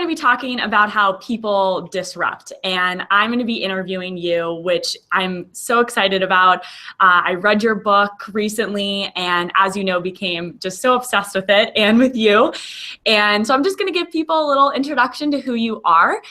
to be talking about how people disrupt, and I'm going to be interviewing you, which I'm so excited about. I read your book recently, and as you know, became just so obsessed with it and with you. And so I'm just going to give people a little introduction to who you are.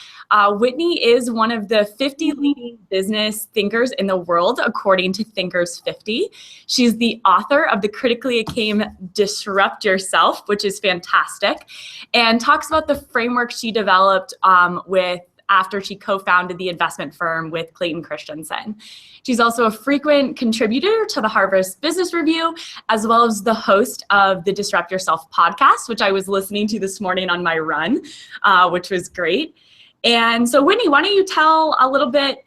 Whitney is one of the 50 leading business thinkers in the world, according to Thinkers 50. She's the author of the critically acclaimed Disrupt Yourself, which is fantastic, and talks about the framework she developed after she co-founded the investment firm with Clayton Christensen. She's also a frequent contributor to the Harvard Business Review, as well as the host of the Disrupt Yourself podcast, which I was listening to this morning on my run, which was great. And so, Whitney, why don't you tell a little bit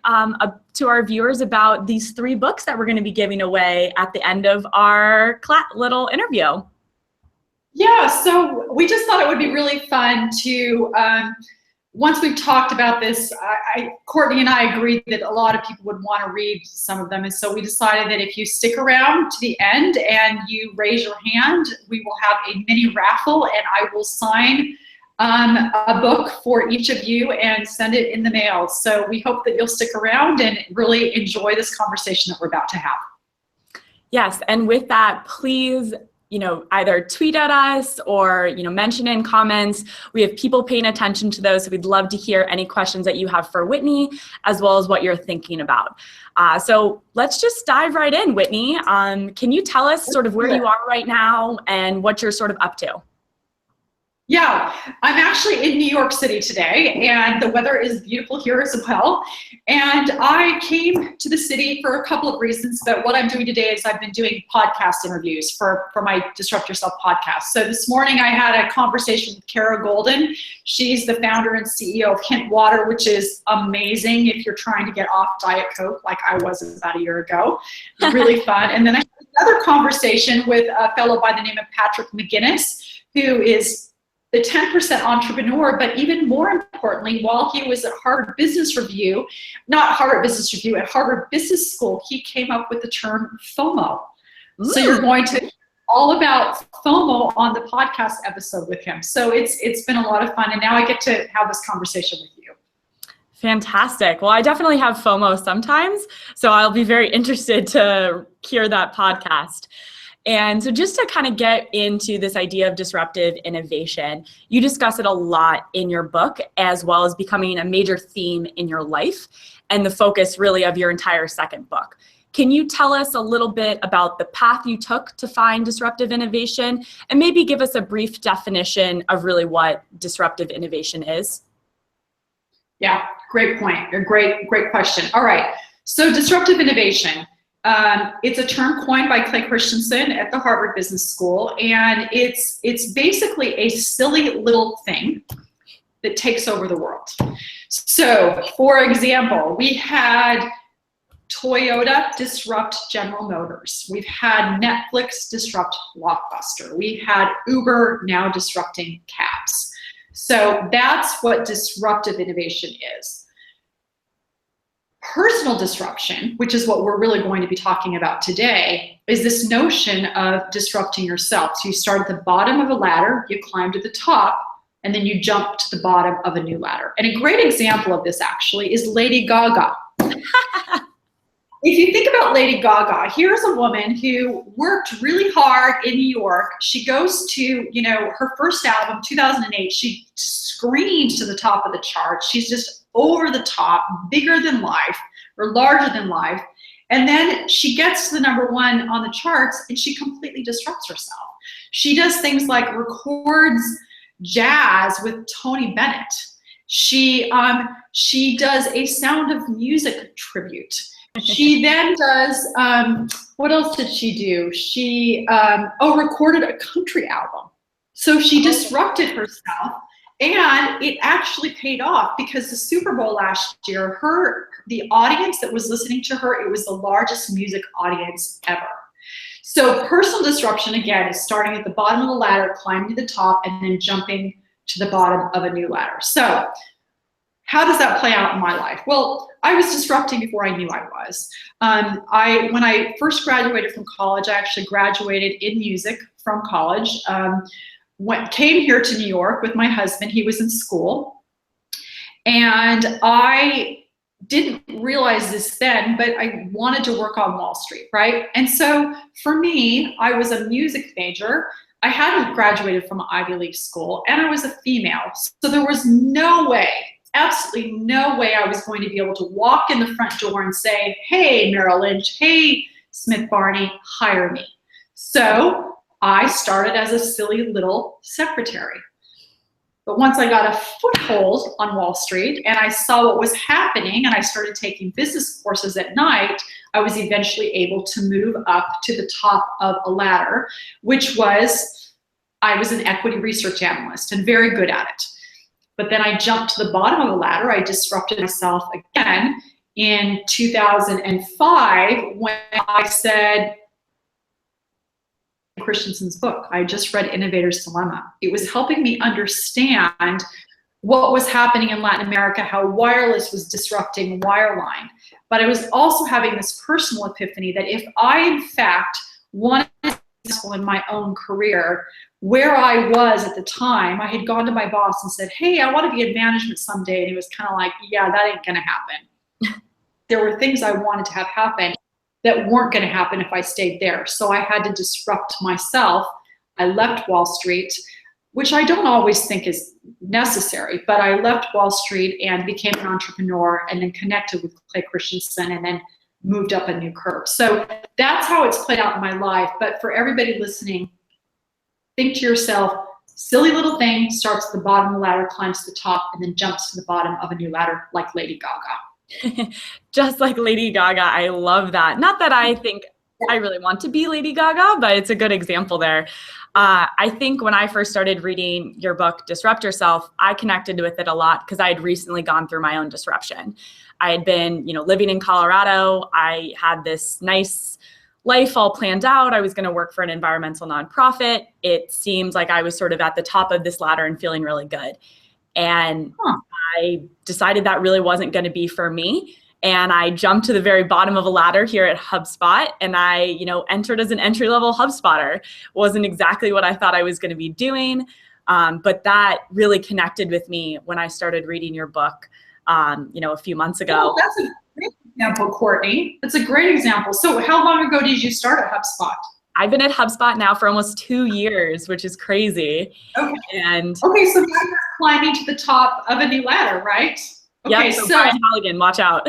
to our viewers about these 3 books that we're going to be giving away at the end of our little interview? Yeah, so we just thought it would be really fun to, once we've talked about this, Courtney and I agreed that a lot of people would want to read some of them. And so we decided that if you stick around to the end and you raise your hand, we will have a mini raffle, and I will sign a book for each of you and send it in the mail. So we hope that you'll stick around and really enjoy this conversation that we're about to have. Yes, and with that, please, either tweet at us or, mention in comments. We have people paying attention to those, so we'd love to hear any questions that you have for Whitney, as well as what you're thinking about. So let's just dive right in, Whitney. Can you tell us sort of where you are right now and what you're sort of up to? Yeah, I'm actually in New York City today, and the weather is beautiful here as well. And I came to the city for a couple of reasons, but what I'm doing today is I've been doing podcast interviews for my Disrupt Yourself podcast. So this morning I had a conversation with Kara Golden. She's the founder and CEO of Hint Water, which is amazing if you're trying to get off Diet Coke like I was about a year ago. It's really fun. And then I had another conversation with a fellow by the name of Patrick McGinnis, who is the 10% entrepreneur, but even more importantly, while he was at Harvard Business Review, not Harvard Business Review, at Harvard Business School, he came up with the term FOMO. Ooh. So you're going to hear all about FOMO on the podcast episode with him. So it's been a lot of fun, and now I get to have this conversation with you. Fantastic. Well, I definitely have FOMO sometimes, so I'll be very interested to hear that podcast. And so just to kind of get into this idea of disruptive innovation, you discuss it a lot in your book, as well as becoming a major theme in your life and the focus really of your entire second book. Can you tell us a little bit about the path you took to find disruptive innovation, and maybe give us a brief definition of really what disruptive innovation is? Yeah, great point. A great question. All right, so disruptive innovation. It's a term coined by Clay Christensen at the Harvard Business School, and it's basically a silly little thing that takes over the world. So, for example, we had Toyota disrupt General Motors. We've had Netflix disrupt Blockbuster. We had Uber now disrupting cabs. So that's what disruptive innovation is. Personal disruption, which is what we're really going to be talking about today, is this notion of disrupting yourself. So you start at the bottom of a ladder, you climb to the top, and then you jump to the bottom of a new ladder. And a great example of this actually is Lady Gaga. If you think about Lady Gaga, here's a woman who worked really hard in New York. She goes to, her first album, 2008, she screams to the top of the charts. She's just over the top, bigger than life, or larger than life. And then she gets to the #1 on the charts, and she completely disrupts herself. She does things like records jazz with Tony Bennett. She does a Sound of Music tribute. She then does, what else did she do? She recorded a country album. So she disrupted herself, and it actually paid off, because the Super Bowl last year, the audience that was listening to her, it was the largest music audience ever. So personal disruption, again, is starting at the bottom of the ladder, climbing to the top, and then jumping to the bottom of a new ladder. So how does that play out in my life? Well, I was disrupting before I knew I was. When I first graduated from college, I actually graduated in music from college. Came here to New York with my husband. He was in school. And I didn't realize this then, but I wanted to work on Wall Street, right? And so for me, I was a music major. I hadn't graduated from an Ivy League school, and I was a female. So there was no way, absolutely no way I was going to be able to walk in the front door and say, hey, Merrill Lynch, hey, Smith Barney, hire me. So I started as a silly little secretary. But once I got a foothold on Wall Street and I saw what was happening and I started taking business courses at night, I was eventually able to move up to the top of a ladder, which was, I was an equity research analyst and very good at it. But then I jumped to the bottom of the ladder. I disrupted myself again in 2005 when I said, Christensen's book. I just read Innovator's Dilemma. It was helping me understand what was happening in Latin America, how wireless was disrupting wireline. But I was also having this personal epiphany that if I, in fact, wanted to be successful in my own career, where I was at the time, I had gone to my boss and said, hey, I want to be in management someday. And he was kind of like, yeah, that ain't going to happen. There were things I wanted to have happen that weren't going to happen if I stayed there. So I had to disrupt myself. I left Wall Street, which I don't always think is necessary, but I left Wall Street and became an entrepreneur and then connected with Clay Christensen and then moved up a new curve. So that's how it's played out in my life. But for everybody listening, think to yourself, silly little thing, starts at the bottom of the ladder, climbs to the top, and then jumps to the bottom of a new ladder like Lady Gaga. Just like Lady Gaga. I love that. Not that I think I really want to be Lady Gaga, but it's a good example there. I think when I first started reading your book, Disrupt Yourself, I connected with it a lot because I had recently gone through my own disruption. I had been, living in Colorado. I had this nice life all planned out. I was going to work for an environmental nonprofit. It seemed like I was sort of at the top of this ladder and feeling really good. And I decided that really wasn't going to be for me. And I jumped to the very bottom of a ladder here at HubSpot. And I, entered as an entry-level HubSpotter. Wasn't exactly what I thought I was going to be doing. But that really connected with me when I started reading your book, a few months ago. Oh, that's a great example, Courtney. That's a great example. So how long ago did you start at HubSpot? I've been at HubSpot now for almost 2 years, which is crazy. Okay. Okay, so now you're climbing to the top of a new ladder, right? Okay, so Brian Halligan, watch out.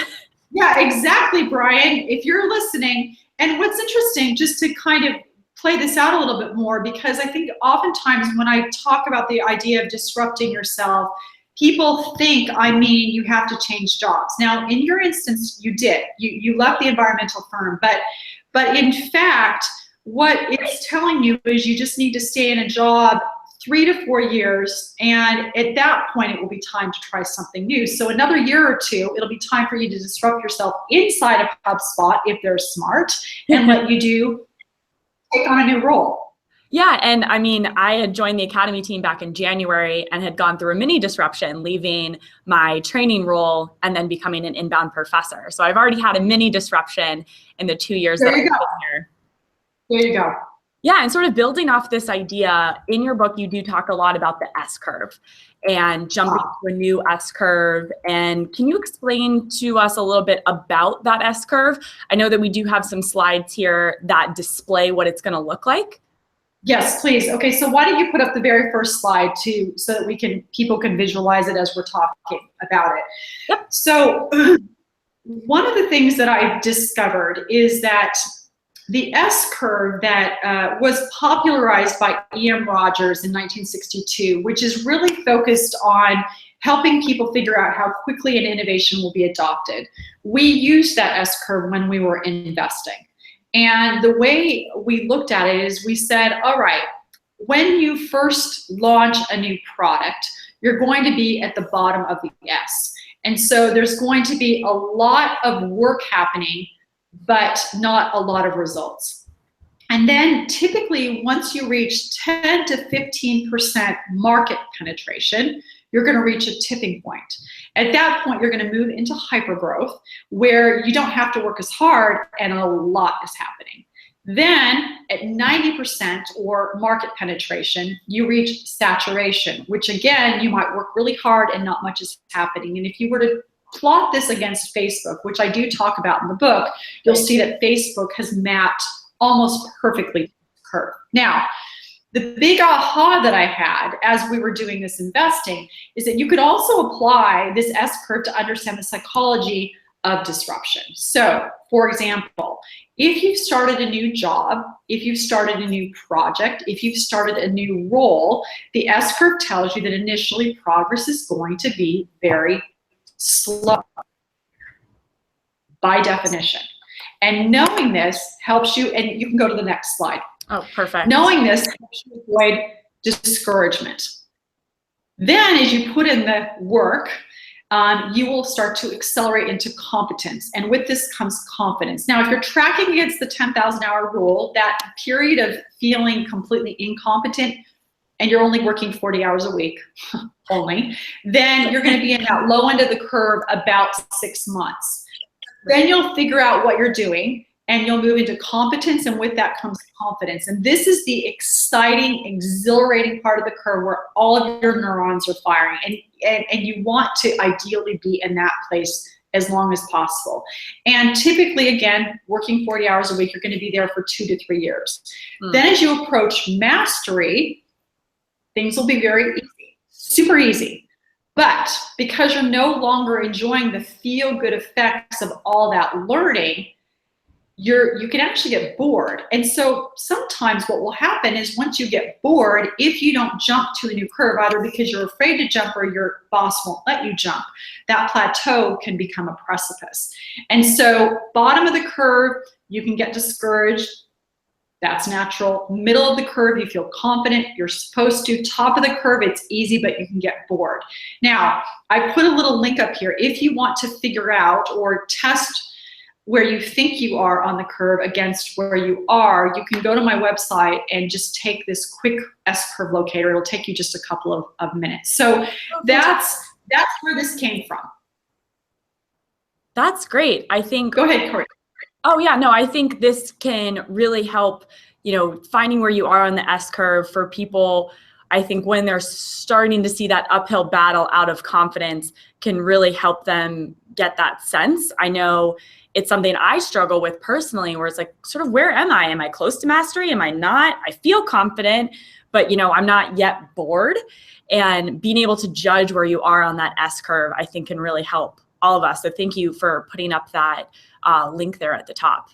Yeah, exactly, Brian. If you're listening, and what's interesting, just to kind of play this out a little bit more, because I think oftentimes when I talk about the idea of disrupting yourself, people think I mean you have to change jobs. Now, in your instance, you did. You left the environmental firm, but in fact, what it's telling you is you just need to stay in a job 3 to 4 years, and at that point it will be time to try something new. So another year or two, it'll be time for you to disrupt yourself inside of HubSpot if they're smart and let you take on a new role. Yeah, and I mean, I had joined the Academy team back in January and had gone through a mini disruption, leaving my training role and then becoming an inbound professor. So I've already had a mini disruption in the 2 years that I've been here. There you go. Yeah, and sort of building off this idea, in your book, you do talk a lot about the S-curve and jumping to a new S-curve. And can you explain to us a little bit about that S-curve? I know that we do have some slides here that display what it's going to look like. Yes, please. Okay, so why don't you put up the very first slide too, so that people can visualize it as we're talking about it. Yep. So one of the things that I discovered is that the S-curve that was popularized by E.M. Rogers in 1962, which is really focused on helping people figure out how quickly an innovation will be adopted. We used that S-curve when we were investing. And the way we looked at it is we said, all right, when you first launch a new product, you're going to be at the bottom of the S. And so there's going to be a lot of work happening, but not a lot of results. And then typically once you reach 10 to 15% market penetration, you're going to reach a tipping point. At that point, you're going to move into hypergrowth, where you don't have to work as hard and a lot is happening. Then at 90% or market penetration, you reach saturation, which again, you might work really hard and not much is happening. And if you were to plot this against Facebook, which I do talk about in the book, you'll see that Facebook has mapped almost perfectly the curve. Now, the big aha that I had as we were doing this investing is that you could also apply this S-curve to understand the psychology of disruption. So, for example, if you've started a new job, if you've started a new project, if you've started a new role, the S-curve tells you that initially progress is going to be very slow by definition. And knowing this helps you, and you can go to the next slide. Oh, perfect. Knowing this helps you avoid discouragement. Then as you put in the work, you will start to accelerate into competence. And with this comes confidence. Now, if you're tracking against the 10,000 hour rule, that period of feeling completely incompetent, and you're only working 40 hours a week only, then you're going to be in that low end of the curve about 6 months. Then you'll figure out what you're doing and you'll move into competence, and with that comes confidence. And this is the exciting, exhilarating part of the curve where all of your neurons are firing, and you want to ideally be in that place as long as possible. And typically, again, working 40 hours a week, you're going to be there for 2 to 3 years. Then as you approach mastery, things will be very easy, super easy. But because you're no longer enjoying the feel-good effects of all that learning, you can actually get bored. And so sometimes what will happen is once you get bored, if you don't jump to a new curve, either because you're afraid to jump or your boss won't let you jump, that plateau can become a precipice. And so bottom of the curve, you can get discouraged. That's natural. Middle of the curve, you feel confident, you're supposed to. Top of the curve, it's easy, but you can get bored. Now, I put a little link up here. If you want to figure out or test where you think you are on the curve against where you are, you can go to my website and just take this quick S-curve locator. It'll take you just a couple of minutes. So that's where this came from. That's great. I think. Go ahead, Corey. Oh yeah, no, I think this can really help, finding where you are on the S-curve for people. I think when they're starting to see that uphill battle out of confidence can really help them get that sense. I know it's something I struggle with personally, where it's like, sort of, where am I? Am I close to mastery? Am I not? I feel confident, but I'm not yet bored. And being able to judge where you are on that S-curve, I think can really help all of us. So thank you for putting up that link there at the top.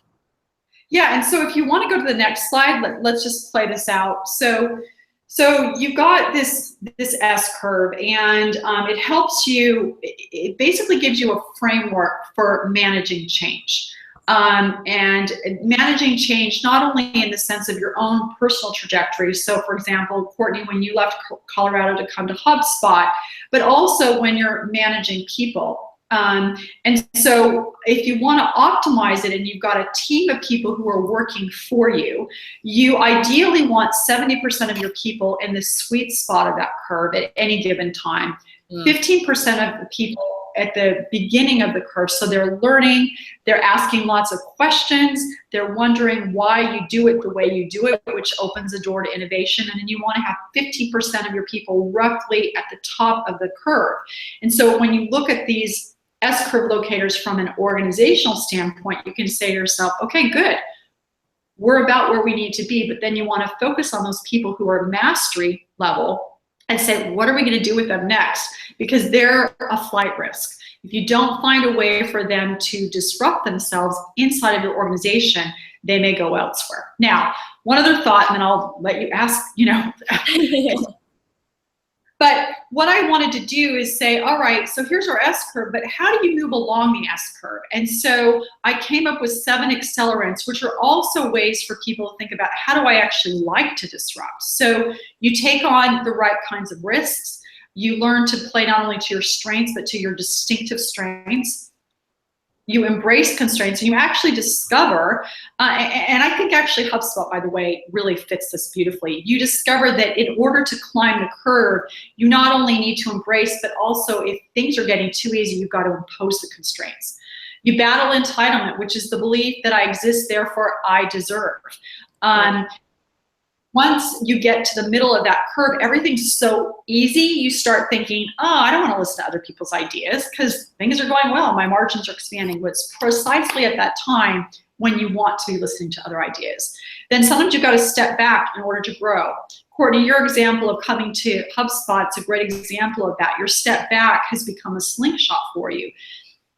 Yeah, and so if you want to go to the next slide, let's just play this out. So you've got this S-curve, and it helps you, it basically gives you a framework for managing change. And managing change not only in the sense of your own personal trajectory. So for example, Courtney, when you left Colorado to come to HubSpot, but also when you're managing people. And so if you want to optimize it and you've got a team of people who are working for you, you ideally want 70% of your people in the sweet spot of that curve at any given time. 15% of the people at the beginning of the curve. So they're learning, they're asking lots of questions, they're wondering why you do it the way you do it, which opens the door to innovation. And then you want to have 50% of your people roughly at the top of the curve. And so when you look at these S-curve locators from an organizational standpoint, you can say to yourself, okay, good, we're about where we need to be. But then you want to focus on those people who are mastery level and say, what are we going to do with them next? Because they're a flight risk. If you don't find a way for them to disrupt themselves inside of your organization, they may go elsewhere. Now, one other thought, and then I'll let you ask, But what I wanted to do is say, all right, so here's our S-curve, but how do you move along the S-curve? And so I came up with 7 accelerants, which are also ways for people to think about, how do I actually like to disrupt? So you take on the right kinds of risks. You learn to play not only to your strengths, but to your distinctive strengths. You embrace constraints, and you actually discover, and I think actually HubSpot, by the way, really fits this beautifully. You discover that in order to climb the curve, you not only need to embrace, but also if things are getting too easy, you've got to impose the constraints. You battle entitlement, which is the belief that I exist, therefore I deserve. Once you get to the middle of that curve, everything's so easy. You start thinking, oh, I don't want to listen to other people's ideas because things are going well. My margins are expanding. But it's precisely at that time when you want to be listening to other ideas. Then sometimes you've got to step back in order to grow. Courtney, your example of coming to HubSpot is a great example of that. Your step back has become a slingshot for you.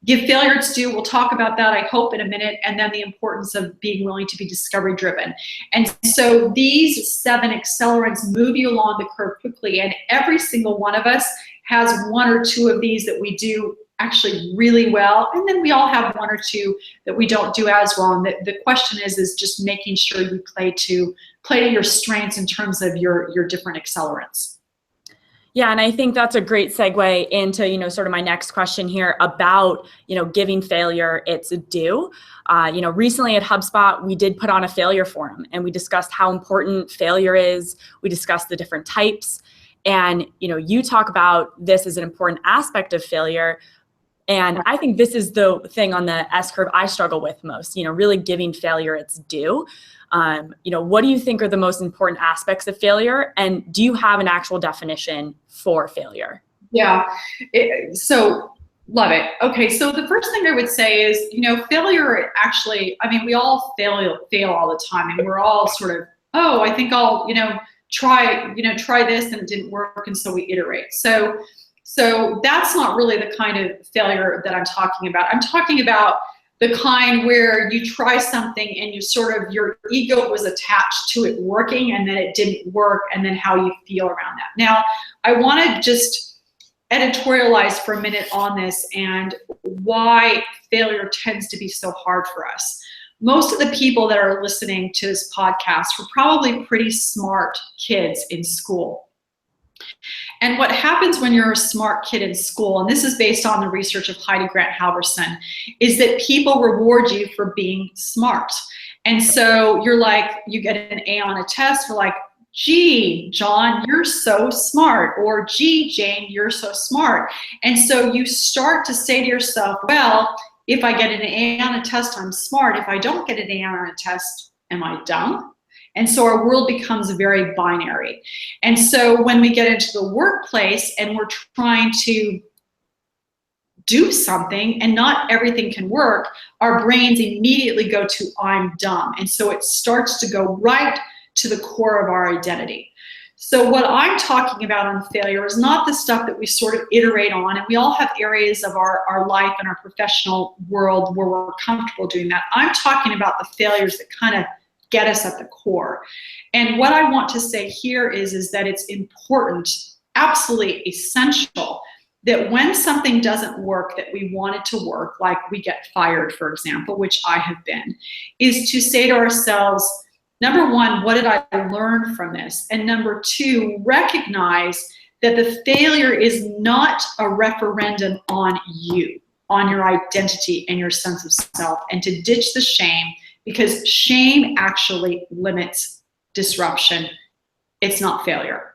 Give failure its due. We'll talk about that, I hope, in a minute. And then the importance of being willing to be discovery driven. And so these 7 accelerants move you along the curve quickly. And every single one of us has 1 or 2 of these that we do actually really well. And then we all have 1 or 2 that we don't do as well. And the question is just making sure you play to your strengths in terms of your different accelerants. Yeah, and I think that's a great segue into, sort of my next question here about, giving failure its due. Recently at HubSpot, we did put on a failure forum and we discussed how important failure is. We discussed the different types. And, you talk about this as an important aspect of failure. And I think this is the thing on the S curve I struggle with most, really giving failure its due. What do you think are the most important aspects of failure? And do you have an actual definition for failure? Yeah, so love it. Okay, so the first thing I would say is, failure actually, we all fail all the time. And we're all sort of, oh, I think I'll, try this and it didn't work. And so we iterate. So that's not really the kind of failure that I'm talking about. I'm talking about the kind where you try something and your ego was attached to it working and then it didn't work, and then how you feel around that. Now, I want to just editorialize for a minute on this and why failure tends to be so hard for us. Most of the people that are listening to this podcast were probably pretty smart kids in school. And what happens when you're a smart kid in school, and this is based on the research of Heidi Grant Halverson, is that people reward you for being smart. And so you get an A on a test, you're like, gee, John, you're so smart, or gee, Jane, you're so smart. And so you start to say to yourself, well, if I get an A on a test, I'm smart. If I don't get an A on a test, am I dumb? And so our world becomes very binary. And so when we get into the workplace and we're trying to do something and not everything can work, our brains immediately go to I'm dumb. And so it starts to go right to the core of our identity. So what I'm talking about on failure is not the stuff that we sort of iterate on, and we all have areas of our life and our professional world where we're comfortable doing that. I'm talking about the failures that kind of get us at the core. And what I want to say here is that it's important, absolutely essential, that when something doesn't work that we want it to work, like we get fired, for example, which I have been, is to say to ourselves, number 1, what did I learn from this? And number 2, recognize that the failure is not a referendum on you, on your identity and your sense of self, and to ditch the shame, because shame actually limits disruption. It's not failure.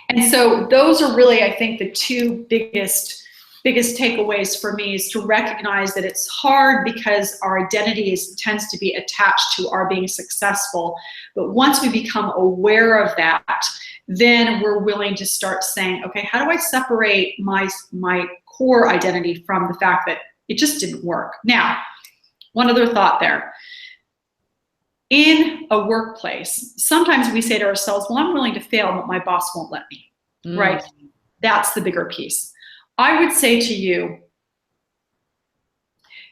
And so those are really, I think, the 2 biggest takeaways for me, is to recognize that it's hard because our identity tends to be attached to our being successful. But once we become aware of that, then we're willing to start saying, okay, how do I separate my core identity from the fact that it just didn't work? Now, one other thought there. In a workplace, sometimes we say to ourselves, well, I'm willing to fail, but my boss won't let me, right? That's the bigger piece. I would say to you,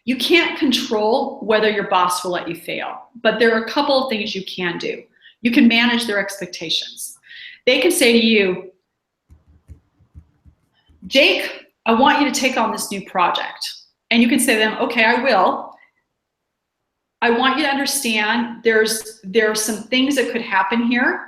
you can't control whether your boss will let you fail, but there are a couple of things you can do. You can manage their expectations. They can say to you, Jake, I want you to take on this new project. And you can say to them, okay, I will. I want you to understand there are some things that could happen here.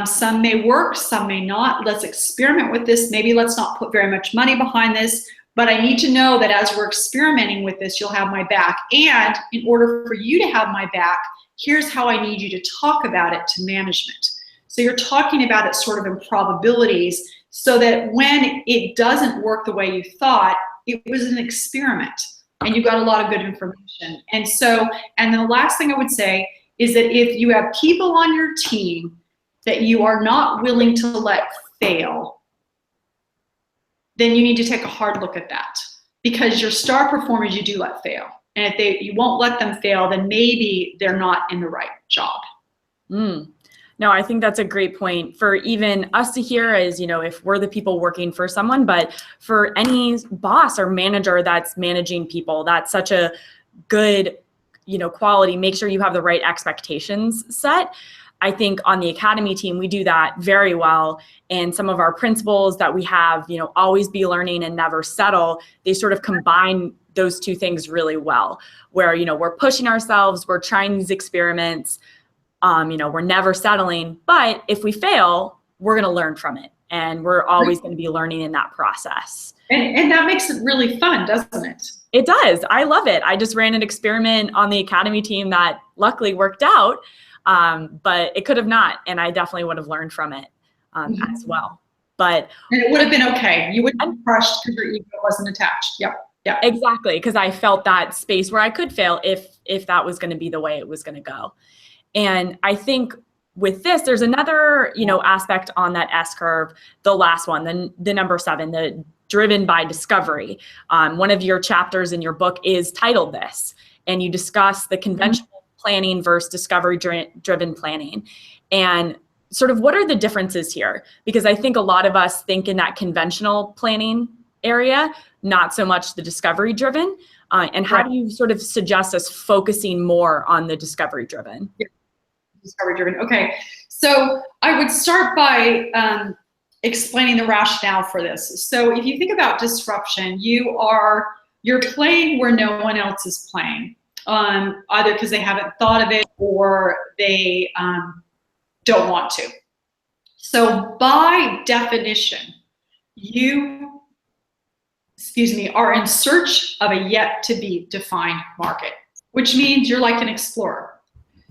Some may work, some may not. Let's experiment with this. Maybe let's not put very much money behind this, but I need to know that as we're experimenting with this, you'll have my back. And in order for you to have my back, here's how I need you to talk about it to management. So you're talking about it sort of in probabilities, so that when it doesn't work the way you thought, it was an experiment. and you got a lot of good information. And so, and then the last thing I would say is that if you have people on your team that you are not willing to let fail, then you need to take a hard look at that, because your star performers you do let fail. And if you won't let them fail, then maybe they're not in the right job. No, I think that's a great point for even us to hear is, if we're the people working for someone, but for any boss or manager that's managing people, that's such a good, quality. Make sure you have the right expectations set. I think on the academy team, we do that very well. And some of our principles that we have, always be learning and never settle, they sort of combine those two things really well, where, we're pushing ourselves, we're trying these experiments, we're never settling, but if we fail, we're going to learn from it. And we're always going to be learning in that process. And that makes it really fun, doesn't it? It does. I love it. I just ran an experiment on the academy team that luckily worked out, but it could have not. And I definitely would have learned from it as well. And it would have been okay. You wouldn't be crushed because your ego wasn't attached. Yep. Yeah. Exactly. Because I felt that space where I could fail if that was going to be the way it was going to go. And I think with this, there's another, aspect on that S curve, the last one, the number 7, the driven by discovery. One of your chapters in your book is titled this, and you discuss the conventional planning versus discovery driven planning. And sort of what are the differences here? Because I think a lot of us think in that conventional planning area, not so much the discovery driven. And how do you sort of suggest us focusing more on the discovery driven? Yeah. Discovery driven. Okay. So I would start by explaining the rationale for this. So if you think about disruption, you're playing where no one else is playing, either because they haven't thought of it or they don't want to. So by definition, you are in search of a yet to be defined market, which means you're like an explorer.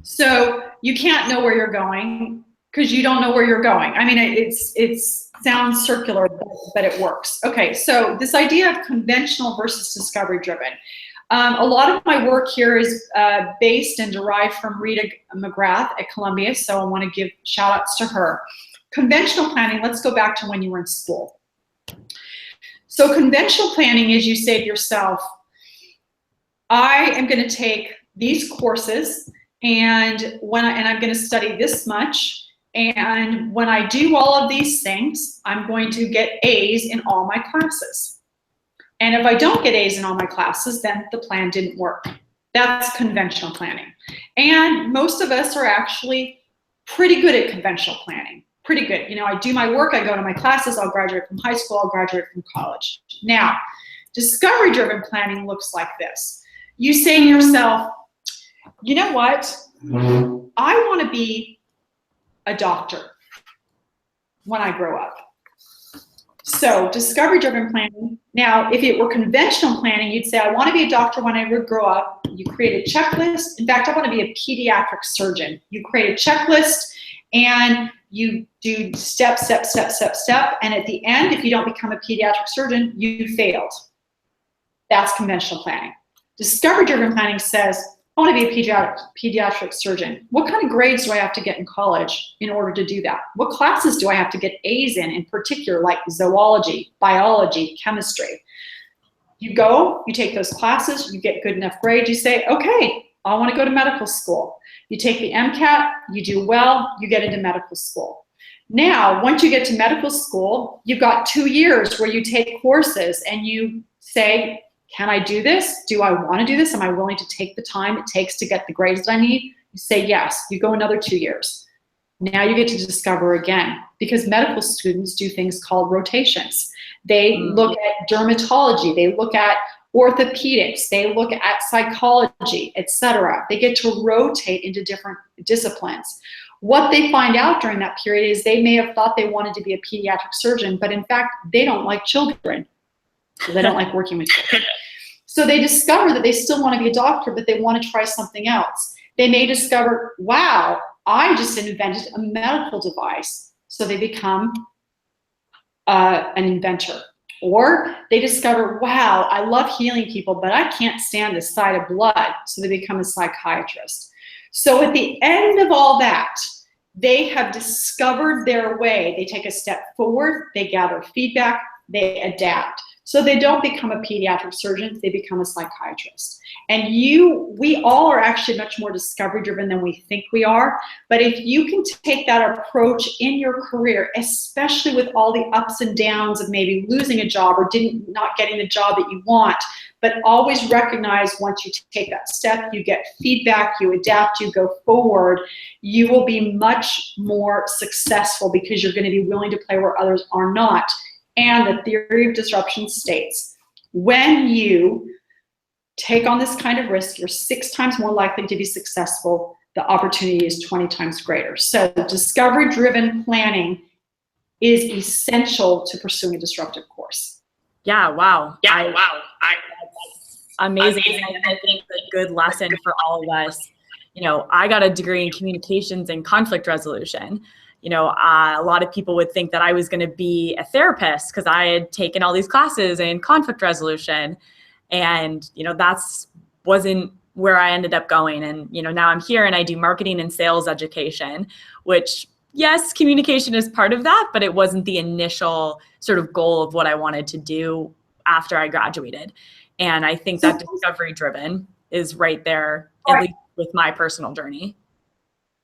So you can't know where you're going because you don't know where you're going. I mean, it sounds circular, but it works. Okay, so this idea of conventional versus discovery driven. A lot of my work here is based and derived from Rita McGrath at Columbia, so I want to give shout outs to her. Conventional planning, let's go back to when you were in school. So conventional planning is you say to yourself, I am going to take these courses and I'm going to study this much. And when I do all of these things, I'm going to get A's in all my classes. And if I don't get A's in all my classes, then the plan didn't work. That's conventional planning. And most of us are actually pretty good at conventional planning. Pretty good. I do my work, I go to my classes, I'll graduate from high school, I'll graduate from college. Now, discovery-driven planning looks like this. You say to yourself, you know what? I want to be a doctor when I grow up. So discovery-driven planning. Now, if it were conventional planning, you'd say, I want to be a doctor when I grow up. You create a checklist. In fact, I want to be a pediatric surgeon. You create a checklist and you do step. And at the end, if you don't become a pediatric surgeon, you failed. That's conventional planning. Discovery-driven planning says, I want to be a pediatric surgeon. What kind of grades do I have to get in college in order to do that? What classes do I have to get A's in particular, like zoology, biology, chemistry? You go, you take those classes, you get good enough grades, you say, okay, I want to go to medical school. You take the MCAT, you do well, you get into medical school. Now, once you get to medical school, you've got 2 years where you take courses and you say, can I do this? Do I want to do this? Am I willing to take the time it takes to get the grades that I need? You say yes. You go another 2 years. Now you get to discover again, because medical students do things called rotations. They look at dermatology. They look at orthopedics. They look at psychology, etc. They get to rotate into different disciplines. What they find out during that period is they may have thought they wanted to be a pediatric surgeon, but in fact, they don't like children. So they don't like working with children. So they discover that they still want to be a doctor, but they want to try something else. They may discover, wow, I just invented a medical device. So they become an inventor. Or they discover, wow, I love healing people, but I can't stand the sight of blood. So they become a psychiatrist. So at the end of all that, they have discovered their way. They take a step forward, they gather feedback, they adapt. So they don't become a pediatric surgeon, they become a psychiatrist. And we all are actually much more discovery driven than we think we are. But if you can take that approach in your career, especially with all the ups and downs of maybe losing a job or not getting the job that you want, but always recognize once you take that step, you get feedback, you adapt, you go forward, you will be much more successful because you're going to be willing to play where others are not. And the theory of disruption states, when you take on this kind of risk, you're 6 times more likely to be successful. The opportunity is 20 times greater. So discovery-driven planning is essential to pursuing a disruptive course. Yeah, wow. Amazing. I think a good lesson for all of us. I got a degree in communications and conflict resolution. A lot of people would think that I was going to be a therapist because I had taken all these classes in conflict resolution. And, that's wasn't where I ended up going. And, now I'm here and I do marketing and sales education, which, yes, communication is part of that, but it wasn't the initial sort of goal of what I wanted to do after I graduated. And I think that discovery driven is right there, at least with my personal journey.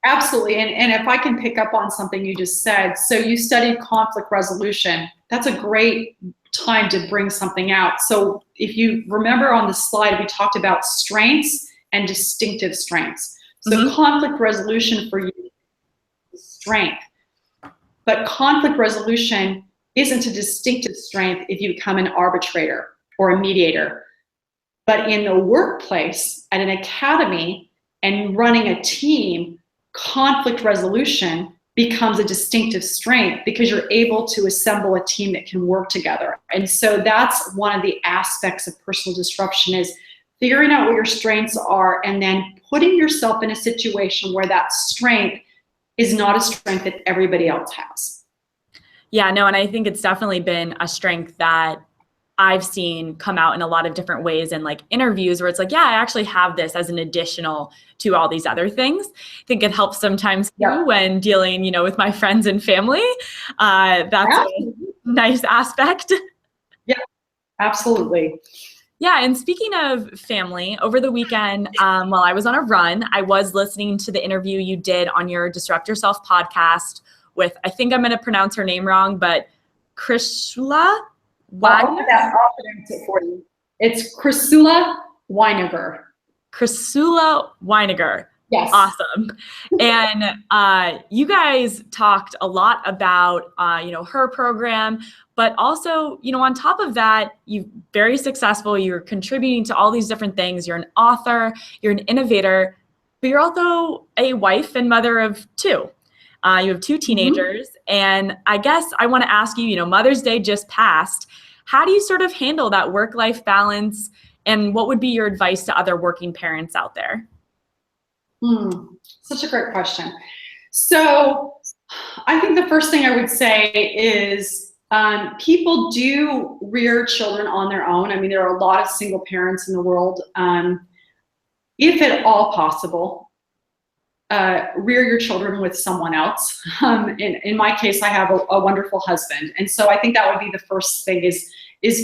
Absolutely. And if I can pick up on something you just said, so you studied conflict resolution. That's a great time to bring something out. So if you remember on the slide, we talked about strengths and distinctive strengths. So conflict resolution for you is strength. But conflict resolution isn't a distinctive strength if you become an arbitrator or a mediator. But in the workplace, at an academy, and running a team, conflict resolution becomes a distinctive strength because you're able to assemble a team that can work together. And so that's one of the aspects of personal disruption, is figuring out what your strengths are and then putting yourself in a situation where that strength is not a strength that everybody else has. Yeah, no, and I think it's definitely been a strength that I've seen come out in a lot of different ways in like interviews where it's like, yeah, I actually have this as an additional to all these other things. I think it helps sometimes too when dealing, with my friends and family. That's a nice aspect. Yeah, absolutely. Yeah, and speaking of family, over the weekend, while I was on a run, I was listening to the interview you did on your Disrupt Yourself podcast with, I think I'm going to pronounce her name wrong, but Krishla. I'll pronounce it for you. It's Crisula Weiniger. Crisula Weiniger. Yes. Awesome. And you guys talked a lot about, her program, but also, on top of that, you're very successful. You're contributing to all these different things. You're an author, you're an innovator, but you're also a wife and mother of 2. You have 2 teenagers. And I guess I want to ask you, Mother's Day just passed. How do you sort of handle that work-life balance? And what would be your advice to other working parents out there? Such a great question. So I think the first thing I would say is people do rear children on their own. I mean, there are a lot of single parents in the world. If at all possible, rear your children with someone else. In my case, I have a wonderful husband. And so I think that would be the first thing is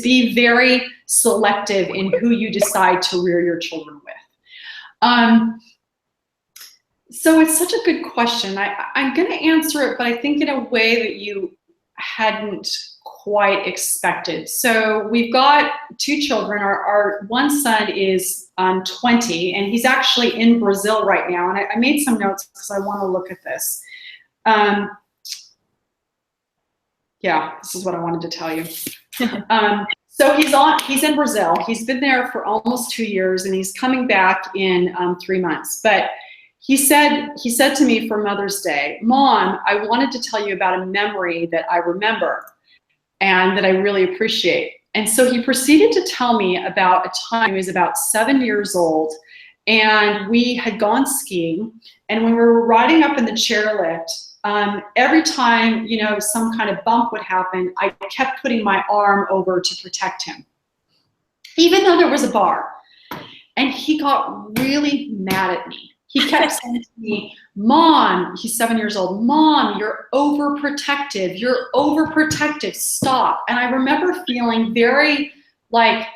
be very selective in who you decide to rear your children with. So it's such a good question. I'm going to answer it, but I think in a way that you hadn't quite expected. So we've got 2 children. Our one son is 20, and he's actually in Brazil right now. And I made some notes because I want to look at this. This is what I wanted to tell you. So he's in Brazil. He's been there for almost 2 years, and he's coming back in 3 months. But he said to me for Mother's Day, "Mom, I wanted to tell you about a memory that I remember and that I really appreciate." And so he proceeded to tell me about a time he was about 7 years old, and we had gone skiing, and when we were riding up in the chairlift, every time, some kind of bump would happen, I kept putting my arm over to protect him, even though there was a bar. And he got really mad at me. He kept saying to me, Mom, he's 7 years old, Mom, you're overprotective. You're overprotective. Stop. And I remember feeling very like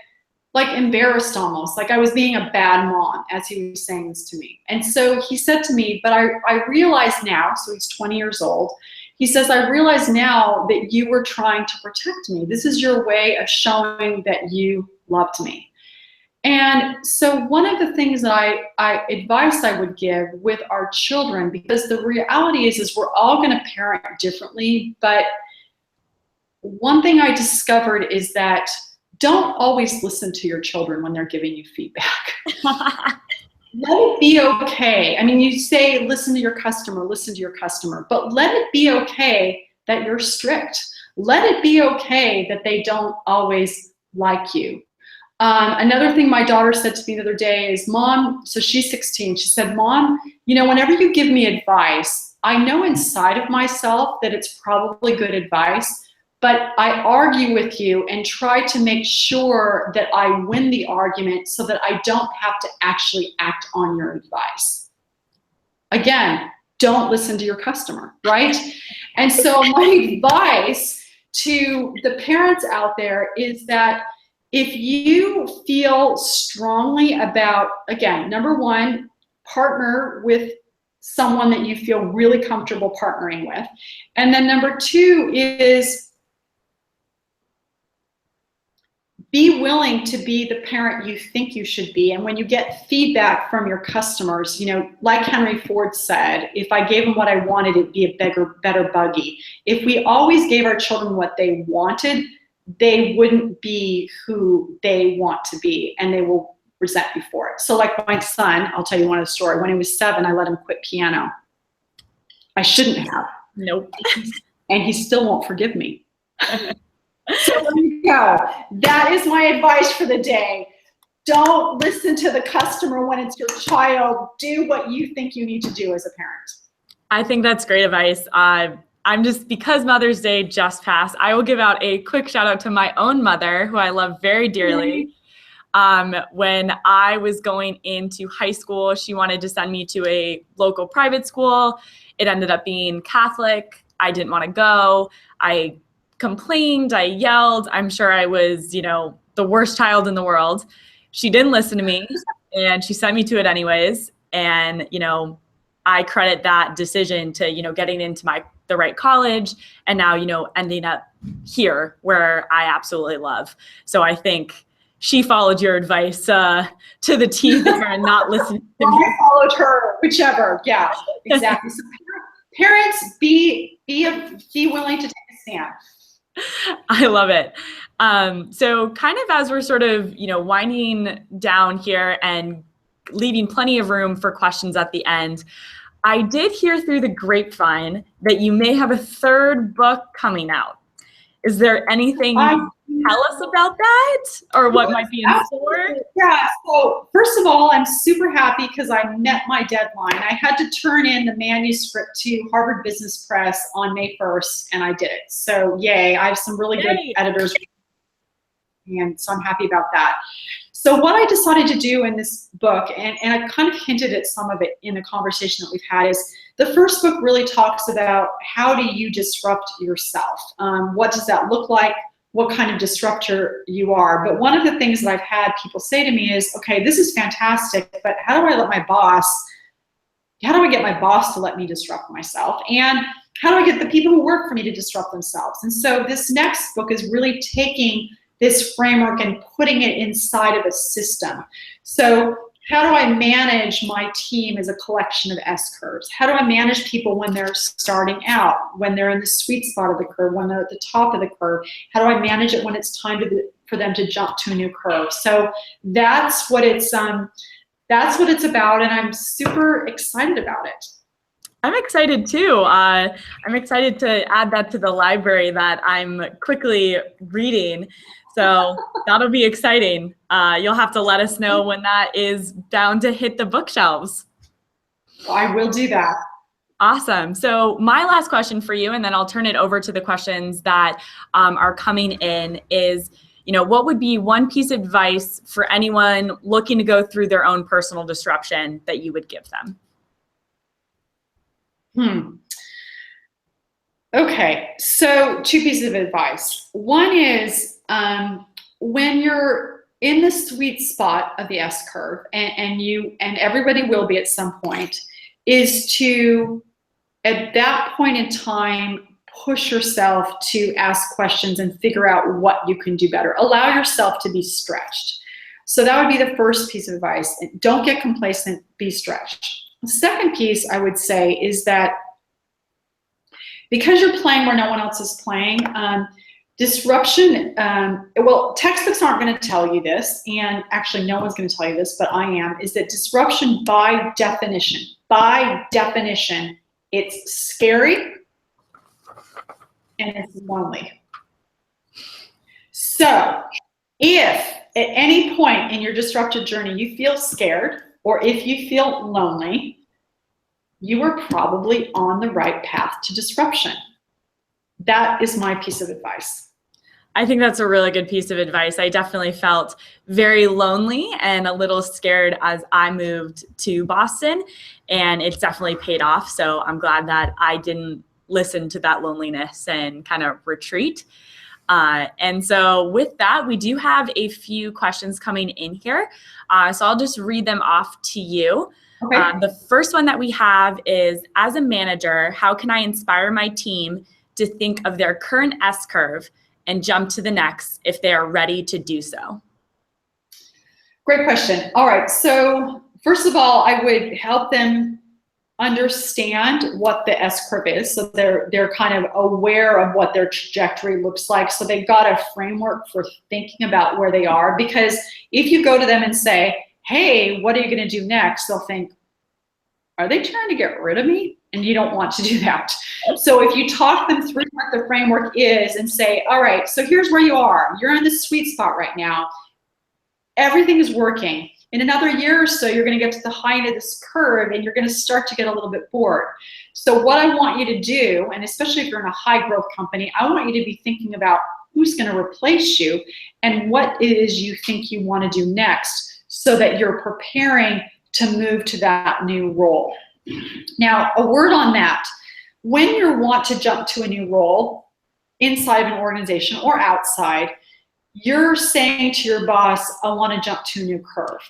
embarrassed almost, like I was being a bad mom as he was saying this to me. And so he said to me, but I realize now, so he's 20 years old, he says, I realize now that you were trying to protect me. This is your way of showing that you loved me. And so one of the things that advice I would give with our children, because the reality is we're all going to parent differently, but one thing I discovered is that don't always listen to your children when they're giving you feedback. Let it be okay. I mean, you say, listen to your customer, but let it be okay that you're strict. Let it be okay that they don't always like you. Another thing my daughter said to me the other day is, Mom, so she's 16, she said, Mom, whenever you give me advice, I know inside of myself that it's probably good advice, but I argue with you and try to make sure that I win the argument so that I don't have to actually act on your advice. Again, don't listen to your customer, right? And so my advice to the parents out there is that if you feel strongly about, again, number one, partner with someone that you feel really comfortable partnering with. And then number two is be willing to be the parent you think you should be. And when you get feedback from your customers, like Henry Ford said, if I gave them what I wanted, it'd be a better buggy. If we always gave our children what they wanted, they wouldn't be who they want to be, and they will resent you for it. So like my son, I'll tell you one of the story. When he was 7, I let him quit piano. I shouldn't have. Nope. And he still won't forgive me. So there you go. That is my advice for the day. Don't listen to the customer when it's your child. Do what you think you need to do as a parent. I think that's great advice. Because Mother's Day just passed, I will give out a quick shout out to my own mother, who I love very dearly. When I was going into high school, she wanted to send me to a local private school. It ended up being Catholic. I didn't want to go. I complained, I yelled. I'm sure I was, the worst child in the world. She didn't listen to me, and she sent me to it anyways. And, I credit that decision to, getting into the right college, and now, ending up here where I absolutely love. So I think she followed your advice to the T there and not listening to me. I followed her, whichever. Yeah, exactly. So parents, be willing to take a stand. I love it. So kind of as we're sort of, winding down here and leaving plenty of room for questions at the end, I did hear through the grapevine that you may have a third book coming out. Is there anything you can tell us about that, or what might be in store? Yeah, so first of all, I'm super happy because I met my deadline. I had to turn in the manuscript to Harvard Business Press on May 1st, and I did it. So yay, I have some really good editors, and so I'm happy about that. So what I decided to do in this book, and I kind of hinted at some of it in the conversation that we've had, is the first book really talks about how do you disrupt yourself? What does that look like? What kind of disruptor you are? But one of the things that I've had people say to me is, okay, this is fantastic, but how do I get my boss to let me disrupt myself? And how do I get the people who work for me to disrupt themselves? And so this next book is really taking this framework and putting it inside of a system. So how do I manage my team as a collection of S-curves? How do I manage people when they're starting out, when they're in the sweet spot of the curve, when they're at the top of the curve? How do I manage it when it's time for them to jump to a new curve? So that's what it's about, and I'm super excited about it. I'm excited too. I'm excited to add that to the library that I'm quickly reading. So that'll be exciting. You'll have to let us know when that is bound to hit the bookshelves. I will do that. Awesome. So my last question for you, and then I'll turn it over to the questions that are coming in, is, what would be one piece of advice for anyone looking to go through their own personal disruption that you would give them? Okay, so two pieces of advice. One is when you're in the sweet spot of the S curve, and everybody will be at some point, is to, at that point in time, push yourself to ask questions and figure out what you can do better. Allow yourself to be stretched. So that would be the first piece of advice. Don't get complacent, be stretched. The second piece I would say is that because you're playing where no one else is playing, disruption, well, textbooks aren't going to tell you this, and actually no one's going to tell you this, but I am, is that disruption by definition, it's scary and it's lonely. So if at any point in your disruptive journey you feel scared, or if you feel lonely, you are probably on the right path to disruption. That is my piece of advice. I think that's a really good piece of advice. I definitely felt very lonely and a little scared as I moved to Boston, and it's definitely paid off. So I'm glad that I didn't listen to that loneliness and kind of retreat. And so with that, we do have a few questions coming in here. So I'll just read them off to you. Okay. The first one that we have is, as a manager, how can I inspire my team to think of their current S-curve and jump to the next if they are ready to do so? Great question. All right. So first of all, I would help them understand what the S-curve is. So they're kind of aware of what their trajectory looks like. So they've got a framework for thinking about where they are. Because if you go to them and say, hey, what are you going to do next? They'll think, are they trying to get rid of me? And you don't want to do that. So if you talk them through what the framework is and say, all right, so here's where you are. You're in the sweet spot right now. Everything is working. In another year or so, you're going to get to the height of this curve and you're going to start to get a little bit bored. So what I want you to do, and especially if you're in a high growth company, I want you to be thinking about who's going to replace you and what it is you think you want to do next, so that you're preparing to move to that new role. Now, a word on that. When you want to jump to a new role inside of an organization or outside, you're saying to your boss, I want to jump to a new curve.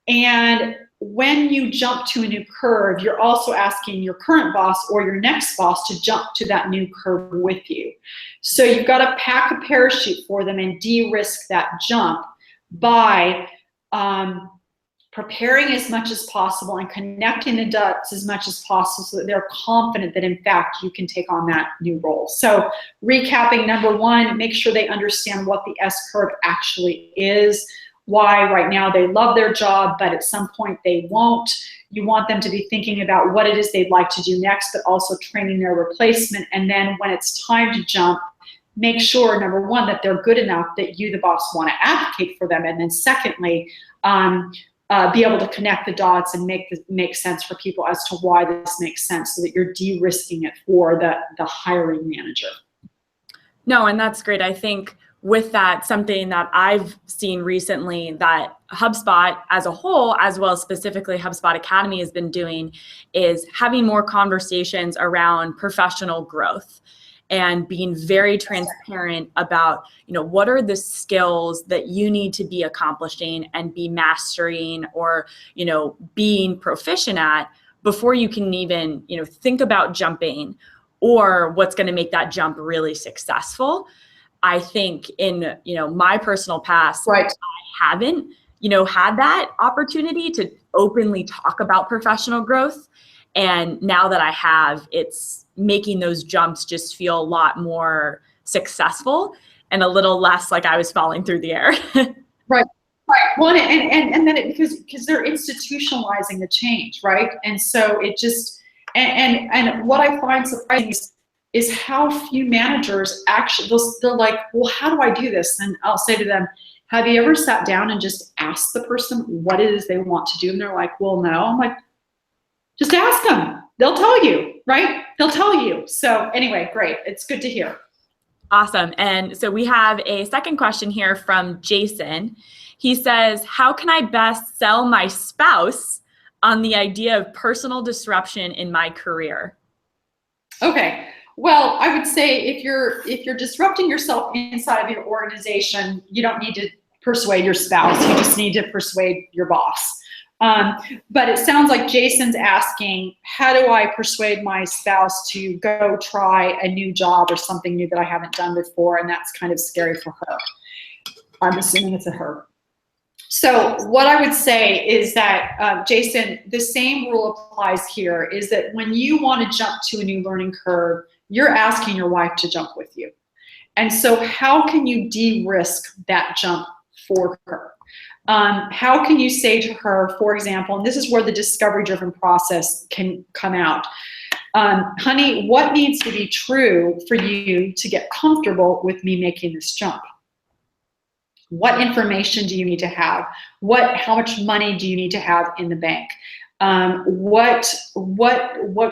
And when you jump to a new curve, you're also asking your current boss or your next boss to jump to that new curve with you. So you've got to pack a parachute for them and de-risk that jump by preparing as much as possible and connecting the dots as much as possible so that they're confident that in fact you can take on that new role. So recapping, number one, make sure they understand what the S-curve actually is, why right now they love their job, but at some point they won't. You want them to be thinking about what it is they'd like to do next, but also training their replacement. And then when it's time to jump, make sure, number one, that they're good enough that you, the boss, want to advocate for them. And then secondly, be able to connect the dots and make sense for people as to why this makes sense, so that you're de-risking it for the hiring manager. No, and that's great. I think with that, something that I've seen recently that HubSpot as a whole, as well as specifically HubSpot Academy, has been doing is having more conversations around professional growth and being very transparent about, what are the skills that you need to be accomplishing and be mastering or, being proficient at before you can even, think about jumping, or what's going to make that jump really successful. I think in, my personal past, right, I haven't, had that opportunity to openly talk about professional growth. And now that I have, it's making those jumps just feel a lot more successful and a little less like I was falling through the air. Right. Well, and then because they're institutionalizing the change, right? And so it just, and what I find surprising is how few managers actually, they're like, well, how do I do this? And I'll say to them, have you ever sat down and just asked the person what it is they want to do? And they're like, well, no. I'm like, just ask them. they'll tell you, right? They'll tell you. So anyway, great. It's good to hear. Awesome. And so we have a second question here from Jason. He says, how can I best sell my spouse on the idea of personal disruption in my career? Okay. Well, I would say if you're disrupting yourself inside of your organization, you don't need to persuade your spouse. You just need to persuade your boss. But it sounds like Jason's asking, how do I persuade my spouse to go try a new job or something new that I haven't done before? And that's kind of scary for her. I'm assuming it's a her. So what I would say is that, Jason, the same rule applies here, is that when you want to jump to a new learning curve, you're asking your wife to jump with you. And so how can you de-risk that jump for her? How can you say to her, for example, and this is where the discovery-driven process can come out, honey, what needs to be true for you to get comfortable with me making this jump? What information do you need to have? How much money do you need to have in the bank? What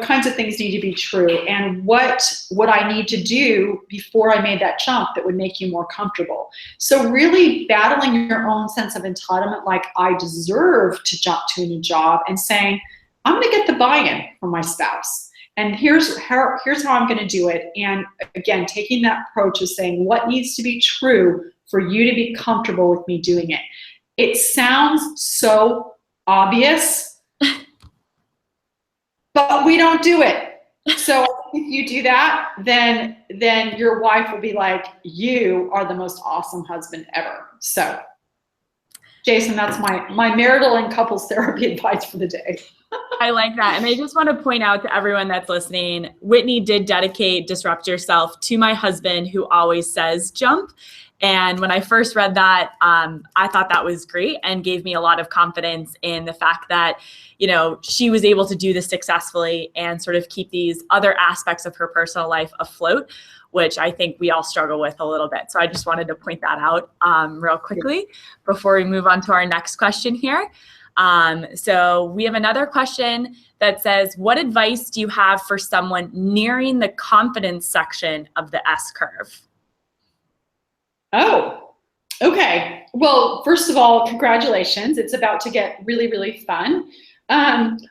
kinds of things need to be true? And what would I need to do before I made that jump that would make you more comfortable? So really battling your own sense of entitlement, like I deserve to jump to a new job, and saying, I'm gonna get the buy-in from my spouse. And here's how I'm gonna do it. And again, taking that approach of saying, what needs to be true for you to be comfortable with me doing it? It sounds so obvious, but we don't do it. So if you do that, then your wife will be like, you are the most awesome husband ever. So Jason, that's my marital and couples therapy advice for the day. I like that. And I just want to point out to everyone that's listening, Whitney did dedicate Disrupt Yourself to my husband, who always says jump. And when I first read that, I thought that was great and gave me a lot of confidence in the fact that, she was able to do this successfully and sort of keep these other aspects of her personal life afloat, which I think we all struggle with a little bit. So I just wanted to point that out real quickly before we move on to our next question here. So we have another question that says, what advice do you have for someone nearing the confidence section of the S curve? Oh, okay. Well, first of all, congratulations. It's about to get really, really fun.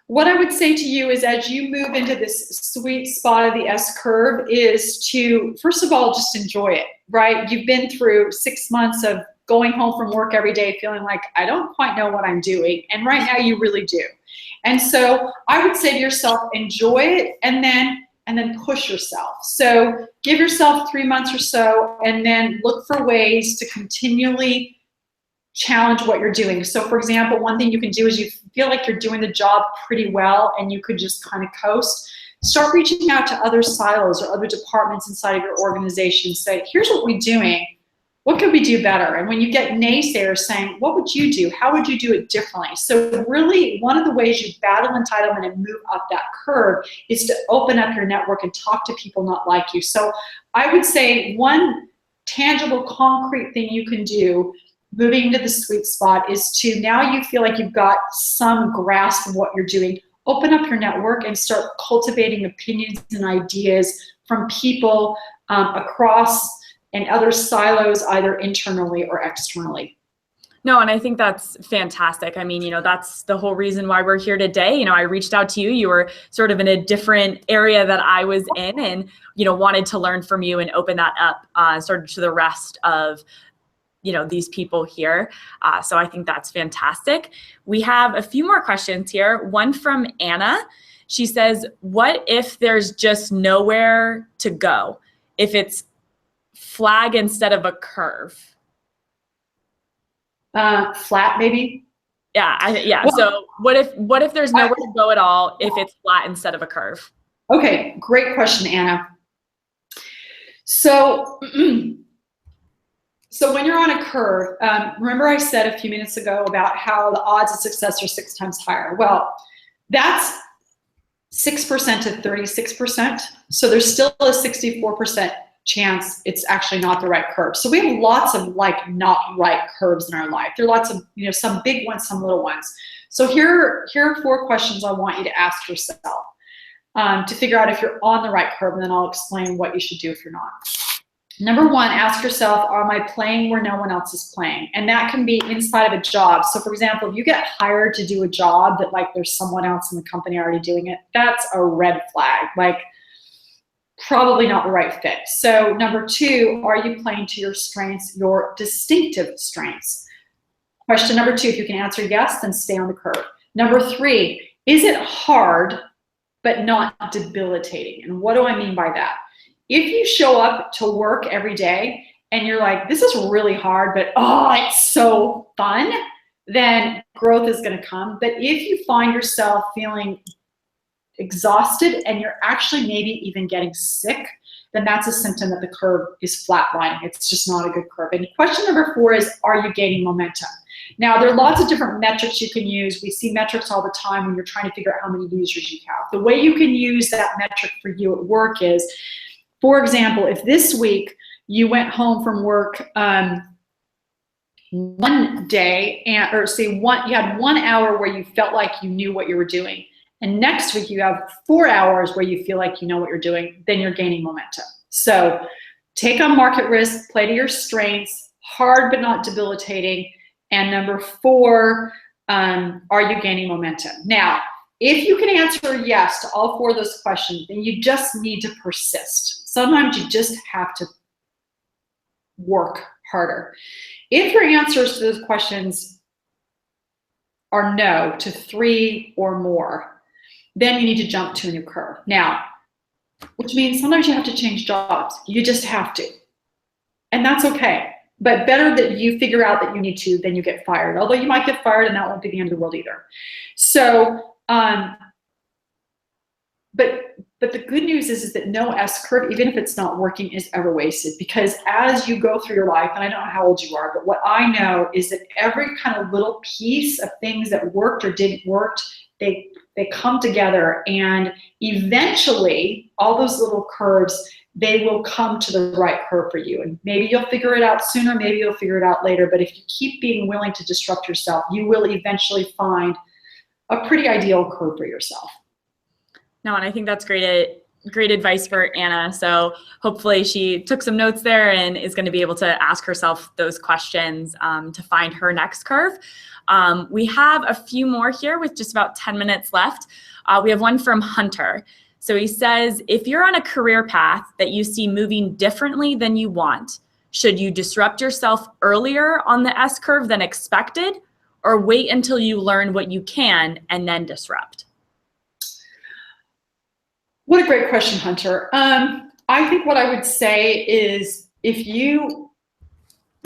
What I would say to you is, as you move into this sweet spot of the S curve, is to, first of all, just enjoy it, right? You've been through 6 months of going home from work every day feeling like, I don't quite know what I'm doing. And right now you really do. And so I would say to yourself, enjoy it, and then push yourself. So give yourself 3 months or so, and then look for ways to continually challenge what you're doing. So for example, one thing you can do is, you feel like you're doing the job pretty well and you could just kind of coast, start reaching out to other silos or other departments inside of your organization. Say, here's what we're doing. What could we do better? And when you get naysayers saying, what would you do? How would you do it differently? So really, one of the ways you battle entitlement and move up that curve is to open up your network and talk to people not like you. So I would say one tangible, concrete thing you can do moving into the sweet spot is to, now you feel like you've got some grasp of what you're doing, open up your network and start cultivating opinions and ideas from people across and other silos, either internally or externally. No, and I think that's fantastic. I mean, that's the whole reason why we're here today. I reached out to you. You were sort of in a different area that I was in, and, wanted to learn from you and open that up sort of to the rest of, these people here. So I think that's fantastic. We have a few more questions here. One from Anna. She says, what if there's just nowhere to go? If it's flag instead of a curve? Flat, maybe? Yeah. Well, so what if there's nowhere to go at all if it's flat instead of a curve? Okay, great question, Anna. So, so when you're on a curve, remember I said a few minutes ago about how the odds of success are 6 times higher. Well, that's 6% to 36%. So there's still a 64% chance it's actually not the right curve. So we have lots of not right curves in our life. There are lots of, some big ones, some little ones. So here are 4 questions I want you to ask yourself. to figure out if you're on the right curve, and then I'll explain what you should do if you're not. Number one, ask yourself, am I playing where no one else is playing? And that can be inside of a job. So for example, if you get hired to do a job that like there's someone else in the company already doing it, that's a red flag, like probably not the right fit. So number two, are you playing to your strengths, your distinctive strengths? Question number two, if you can answer yes, then stay on the curve. Number three, is it hard but not debilitating? And what do I mean by that? If you show up to work every day and you're like, this is really hard, but oh, it's so fun, then growth is going to come. But if you find yourself feeling exhausted and you're actually maybe even getting sick, then that's a symptom that the curve is flatlining. It's just not a good curve. And question number four is, are you gaining momentum? Now, there are lots of different metrics you can use. We see metrics all the time when you're trying to figure out how many users you have. The way you can use that metric for you at work is, for example, if this week you went home from work one day, or say you had 1 hour where you felt like you knew what you were doing, and next week you have 4 hours where you feel like you know what you're doing, then you're gaining momentum. So take on market risk, play to your strengths, hard but not debilitating. And number four, are you gaining momentum? Now, if you can answer yes to all four of those questions, then you just need to persist. Sometimes you just have to work harder. If your answers to those questions are no to three or more, then you need to jump to a new curve. Now, which means sometimes you have to change jobs. You just have to. And that's okay. But better that you figure out that you need to than you get fired. Although you might get fired and that won't be the end of the world either. So, but the good news is that no S curve, even if it's not working, is ever wasted. Because as you go through your life, and I don't know how old you are, but what I know is that every kind of little piece of things that worked or didn't work, they come together, and eventually all those little curves, they will come to the right curve for you. And maybe you'll figure it out sooner, maybe you'll figure it out later, but if you keep being willing to disrupt yourself, you will eventually find a pretty ideal curve for yourself. No, and I think that's great advice for Anna. So hopefully she took some notes there and is going to be able to ask herself those questions to find her next curve. We have a few more here with just about 10 minutes left. We have one from Hunter. So he says, if you're on a career path that you see moving differently than you want, should you disrupt yourself earlier on the S curve than expected, or wait until you learn what you can and then disrupt? What a great question, Hunter. I think what I would say is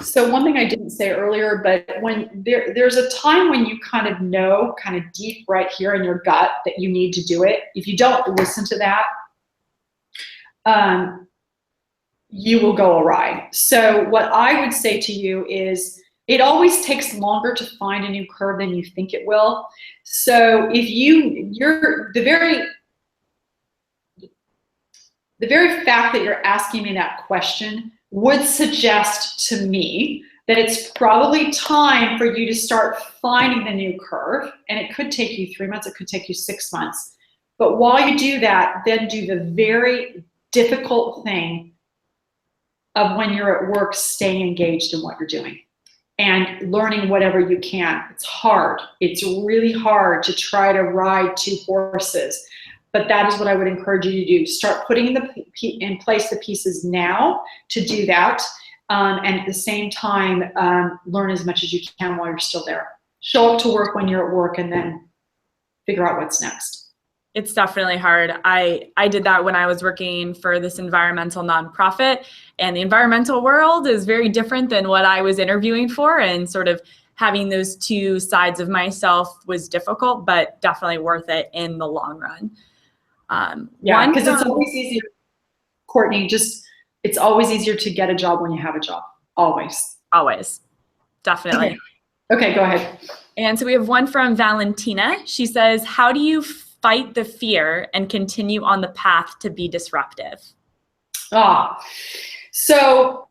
so one thing I didn't say earlier, but when there's a time when you kind of know, kind of deep right here in your gut that you need to do it. If you don't listen to that, you will go awry. So what I would say to you is, it always takes longer to find a new curve than you think it will. So if you're the very fact that you're asking me that question would suggest to me that it's probably time for you to start finding the new curve. And it could take you 3 months, it could take you 6 months. But while you do that, then do the very difficult thing of when you're at work, staying engaged in what you're doing and learning whatever you can. It's hard. It's really hard to try to ride two horses. But that is what I would encourage you to do. Start putting in place the pieces now to do that. And at the same time, learn as much as you can while you're still there. Show up to work when you're at work and then figure out what's next. It's definitely hard. I did that when I was working for this environmental nonprofit, and the environmental world is very different than what I was interviewing for, and sort of having those two sides of myself was difficult, but definitely worth it in the long run. Yeah, because it's always easier, Courtney, it's always easier to get a job when you have a job. Always. Always. Definitely. Okay, go ahead. And so we have one from Valentina. She says, how do you fight the fear and continue on the path to be disruptive? So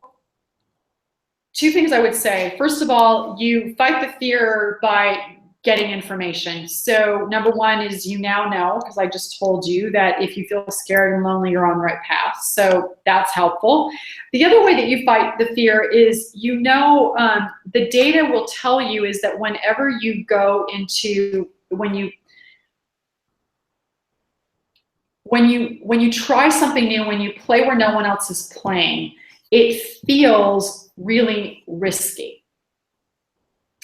two things I would say. First of all, you fight the fear by getting information. So number one is you now know, because I just told you that if you feel scared and lonely, you're on the right path. So that's helpful. The other way that you fight the fear is, the data will tell you is that whenever you go into, when you try something new, when you play where no one else is playing, it feels really risky.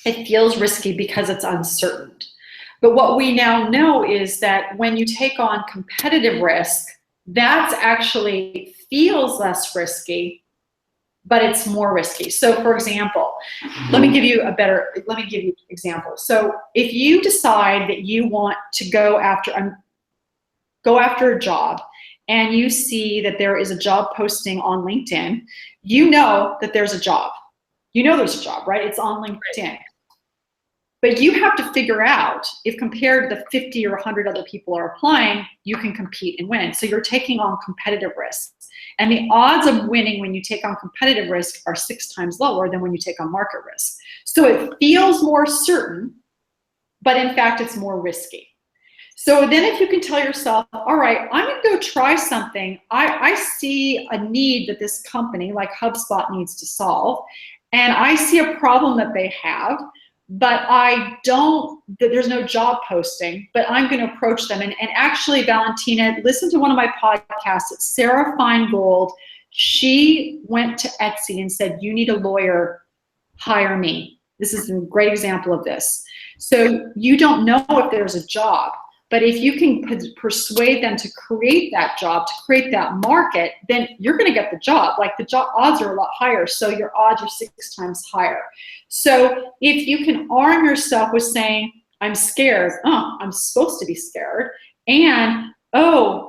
It feels risky because it's uncertain. But what we now know is that when you take on competitive risk, that's actually feels less risky, but it's more risky. So for example, let me give you an example. So if you decide that you want to go after a job, and you see that there is a job posting on LinkedIn, you know that there's a job. You know there's a job, right? It's on LinkedIn. But you have to figure out if compared to the 50 or 100 other people are applying, you can compete and win. So you're taking on competitive risks. And the odds of winning when you take on competitive risk are 6 times lower than when you take on market risk. So it feels more certain, but in fact, it's more risky. So then if you can tell yourself, all right, I'm gonna go try something. I see a need that this company like HubSpot needs to solve, and I see a problem that they have, but there's no job posting, but I'm gonna approach them. And actually, Valentina, listen to one of my podcasts. It's Sarah Feingold. She went to Etsy and said, you need a lawyer, hire me. This is a great example of this. So you don't know if there's a job, but if you can persuade them to create that job, to create that market, then you're gonna get the job. Like the job odds are a lot higher, so your odds are 6 times higher. So if you can arm yourself with saying, I'm scared, I'm supposed to be scared, and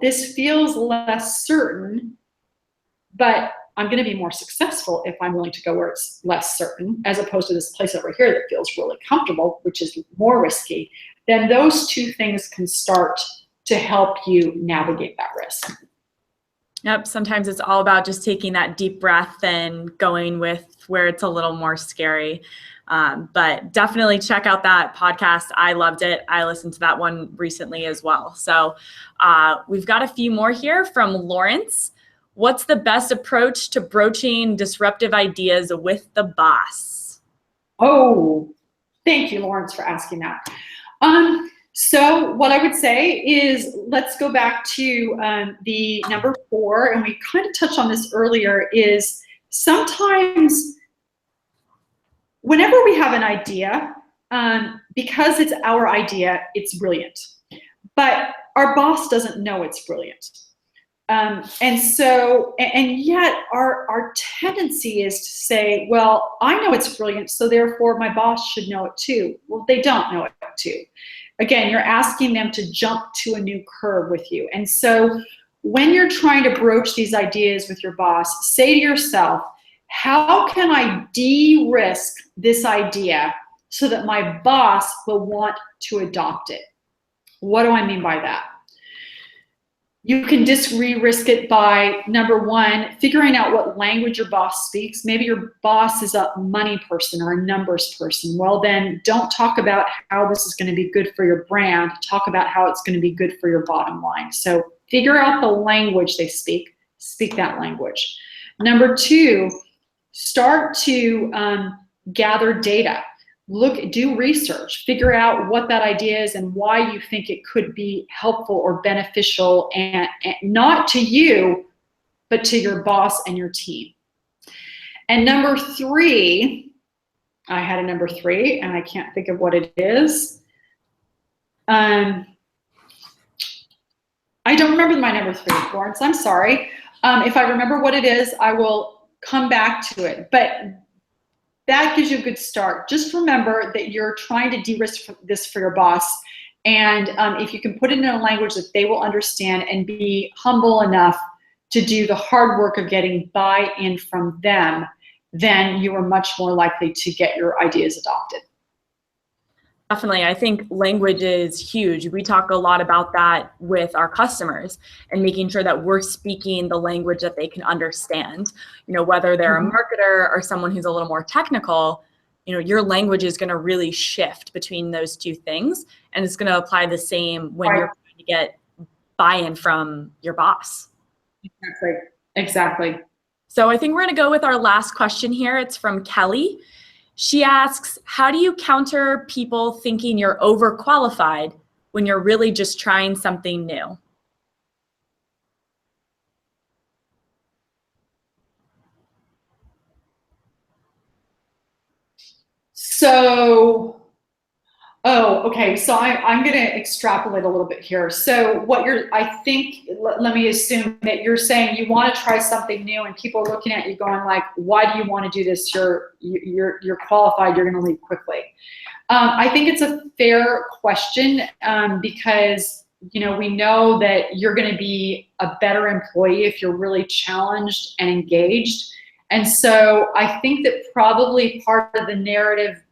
this feels less certain, but I'm gonna be more successful if I'm willing to go where it's less certain, as opposed to this place over here that feels really comfortable, which is more risky, then those two things can start to help you navigate that risk. Yep, sometimes it's all about just taking that deep breath and going with where it's a little more scary. But definitely check out that podcast. I loved it. I listened to that one recently as well. So we've got a few more here from Lawrence. What's the best approach to broaching disruptive ideas with the boss? Oh, thank you, Lawrence, for asking that. So what I would say is, let's go back to the number 4, and we kind of touched on this earlier, is sometimes whenever we have an idea, because it's our idea, it's brilliant. But our boss doesn't know it's brilliant. And yet our tendency is to say, well, I know it's brilliant, so therefore my boss should know it too. Well, they don't know it too. Again, you're asking them to jump to a new curve with you. And so when you're trying to broach these ideas with your boss, say to yourself, how can I de-risk this idea so that my boss will want to adopt it? What do I mean by that? You can re-risk it by, number 1, figuring out what language your boss speaks. Maybe your boss is a money person or a numbers person. Well, then don't talk about how this is going to be good for your brand. Talk about how it's going to be good for your bottom line. So figure out the language they speak. Speak that language. Number 2, start to gather data. Do research, figure out what that idea is and why you think it could be helpful or beneficial, and not to you, but to your boss and your team. And number 3, I had a number 3 and I can't think of what it is. I don't remember my number 3, Lawrence, I'm sorry. If I remember what it is, I will come back to it. But that gives you a good start. Just remember that you're trying to de-risk this for your boss. And if you can put it in a language that they will understand and be humble enough to do the hard work of getting buy-in from them, then you are much more likely to get your ideas adopted. Definitely. I think language is huge. We talk a lot about that with our customers and making sure that we're speaking the language that they can understand. You know, whether they're a marketer or someone who's a little more technical, your language is going to really shift between those two things. And it's going to apply the same when you're trying to get buy-in from your boss. Exactly. So I think we're going to go with our last question here. It's from Kelly. She asks, how do you counter people thinking you're overqualified when you're really just trying something new? So, okay. So I'm going to extrapolate a little bit here. So let me assume that you're saying you want to try something new, and people are looking at you going like, why do you want to do this? You're qualified. You're going to leave quickly. I think it's a fair question because, we know that you're going to be a better employee if you're really challenged and engaged. And so I think that probably part of the narrative,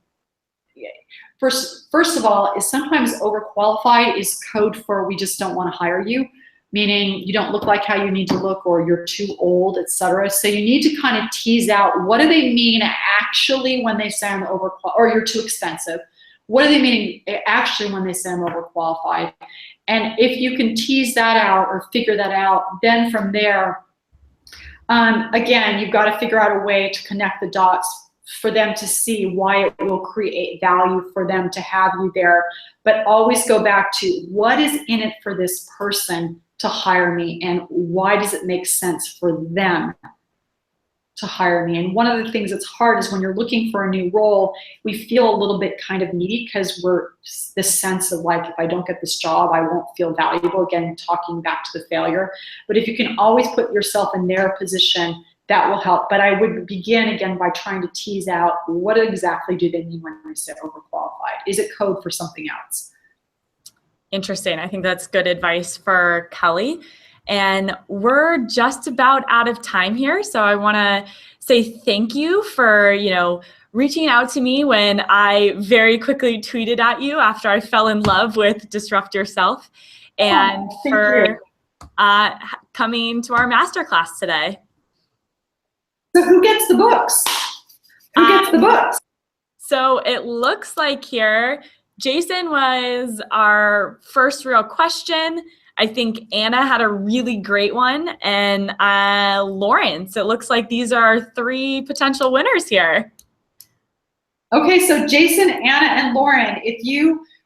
first of all, is sometimes overqualified is code for we just don't want to hire you, meaning you don't look like how you need to look, or you're too old, etc. So you need to kind of tease out, what do they mean actually when they say I'm overqualified, or you're too expensive? What do they mean actually when they say I'm overqualified? And if you can tease that out or figure that out, then from there, again, you've got to figure out a way to connect the dots for them to see why it will create value for them to have you there. But always go back to, what is in it for this person to hire me, and why does it make sense for them to hire me? And one of the things that's hard is when you're looking for a new role, we feel a little bit kind of needy because we're this sense of like, if I don't get this job, I won't feel valuable. Again, talking back to the failure. But if you can always put yourself in their position, that will help. But I would begin again by trying to tease out, what exactly do they mean when they say overqualified? Is it code for something else? Interesting. I think that's good advice for Kelly. And we're just about out of time here. So I want to say thank you for, reaching out to me when I very quickly tweeted at you after I fell in love with Disrupt Yourself, and for coming to our masterclass today. So who gets the books? Who gets the books? So it looks like here, Jason was our first real question. I think Anna had a really great one, and Lauren. So it looks like these are our 3 potential winners here. Okay, so Jason, Anna, and Lauren,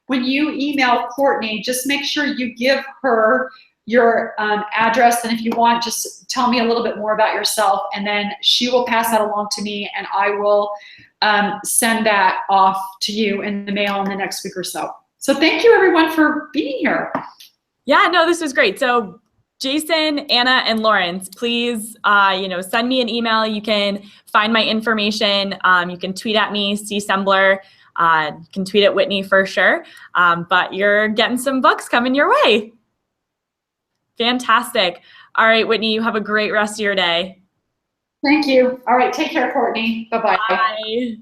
when you email Courtney, just make sure you give her your address, and if you want, just tell me a little bit more about yourself, and then she will pass that along to me, and I will send that off to you in the mail in the next week or so. So thank you, everyone, for being here. Yeah, no, this was great. So Jason, Anna, and Lawrence, please, send me an email. You can find my information. You can tweet at me, csembler. You can tweet at Whitney for sure. But you're getting some books coming your way. Fantastic. All right, Whitney, you have a great rest of your day. Thank you. All right, take care, Courtney. Bye-bye. Bye.